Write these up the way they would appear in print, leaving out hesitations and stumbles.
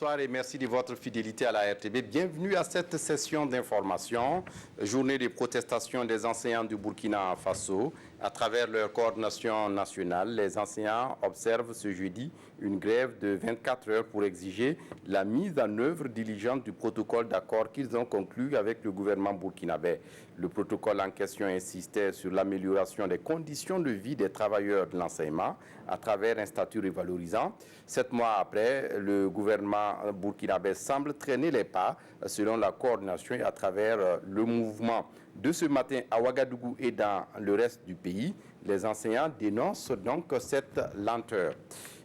bonsoir et merci de votre fidélité à la RTB. Bienvenue à cette session d'information, journée de protestation des enseignants du Burkina Faso. À travers leur coordination nationale, les enseignants observent ce jeudi une grève de 24 heures pour exiger la mise en œuvre diligente du protocole d'accord qu'ils ont conclu avec le gouvernement burkinabé. Le protocole en question insistait sur l'amélioration des conditions de vie des travailleurs de l'enseignement à travers un statut revalorisant. 7 mois après, le gouvernement burkinabé semble traîner les pas selon la coordination et à travers le mouvement. De ce matin à Ouagadougou et dans le reste du pays, les enseignants dénoncent donc cette lenteur.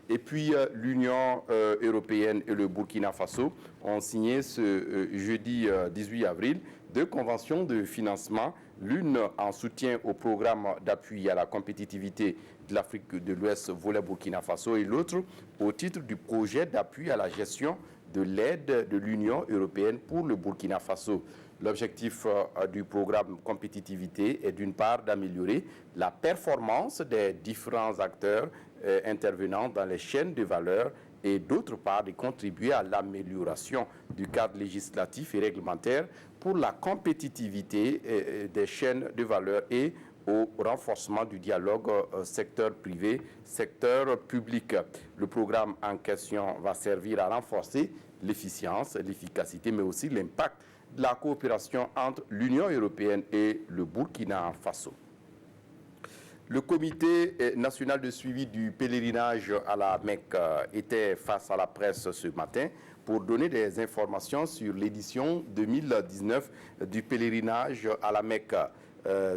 Et puis l'Union européenne et le Burkina Faso ont signé ce jeudi 18 avril deux conventions de financement, l'une en soutien au programme d'appui à la compétitivité de l'Afrique de l'Ouest volet Burkina Faso et l'autre au titre du projet d'appui à la gestion de l'aide de l'Union européenne pour le Burkina Faso. L'objectif du programme compétitivité est d'une part d'améliorer la performance des différents acteurs intervenant dans les chaînes de valeur et d'autre part de contribuer à l'amélioration du cadre législatif et réglementaire pour la compétitivité des chaînes de valeur et au renforcement du dialogue secteur privé, secteur public. Le programme en question va servir à renforcer l'efficience, l'efficacité, mais aussi l'impact de la coopération entre l'Union européenne et le Burkina Faso. Le comité national de suivi du pèlerinage à la Mecque était face à la presse ce matin pour donner des informations sur l'édition 2019 du pèlerinage à la Mecque.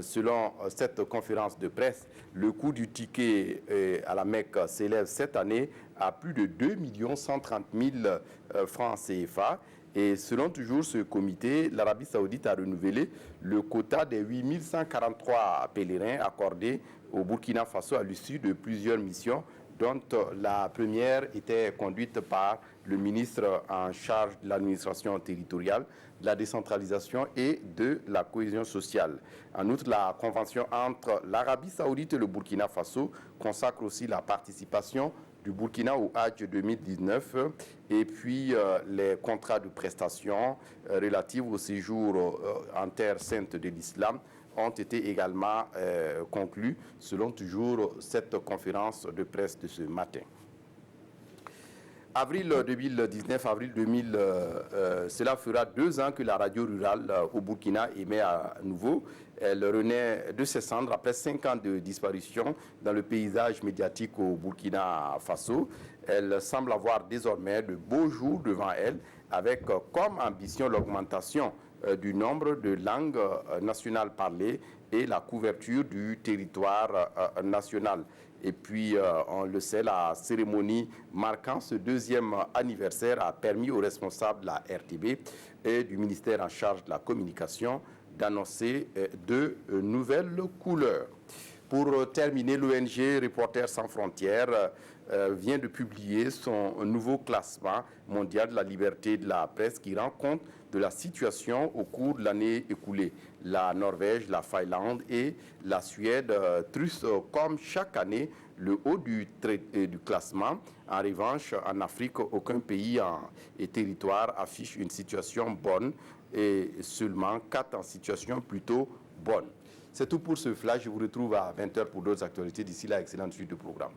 Selon cette conférence de presse, le coût du ticket à la Mecque s'élève cette année à plus de 2 130 000 francs CFA. Et selon toujours ce comité, l'Arabie Saoudite a renouvelé le quota des 8 143 pèlerins accordés au Burkina Faso à l'issue de plusieurs missions, dont la première était conduite par le ministre en charge de l'administration territoriale, de la décentralisation et de la cohésion sociale. En outre, la convention entre l'Arabie Saoudite et le Burkina Faso consacre aussi la participation du Burkina au Hajj 2019 et puis les contrats de prestation relatifs au séjour en terre sainte de l'islam ont été également conclus selon toujours cette conférence de presse de ce matin. Avril 2019, cela fera 2 ans que la radio rurale au Burkina émet à nouveau. Elle renaît de ses cendres après 5 ans de disparition dans le paysage médiatique au Burkina Faso. Elle semble avoir désormais de beaux jours devant elle, avec comme ambition l'augmentation du nombre de langues nationales parlées et la couverture du territoire national. Et puis, on le sait, la cérémonie marquant ce 2e anniversaire a permis aux responsables de la RTB et du ministère en charge de la communication d'annoncer de nouvelles couleurs. Pour terminer, l'ONG Reporters sans frontières vient de publier son nouveau classement mondial de la liberté de la presse qui rend compte de la situation au cours de l'année écoulée. La Norvège, la Finlande et la Suède trussent comme chaque année le haut du classement. En revanche, en Afrique, aucun pays et territoire affiche une situation bonne et seulement 4 en situation plutôt bonne. C'est tout pour ce flash. Je vous retrouve à 20 h pour d'autres actualités. D'ici là, excellente suite de programme.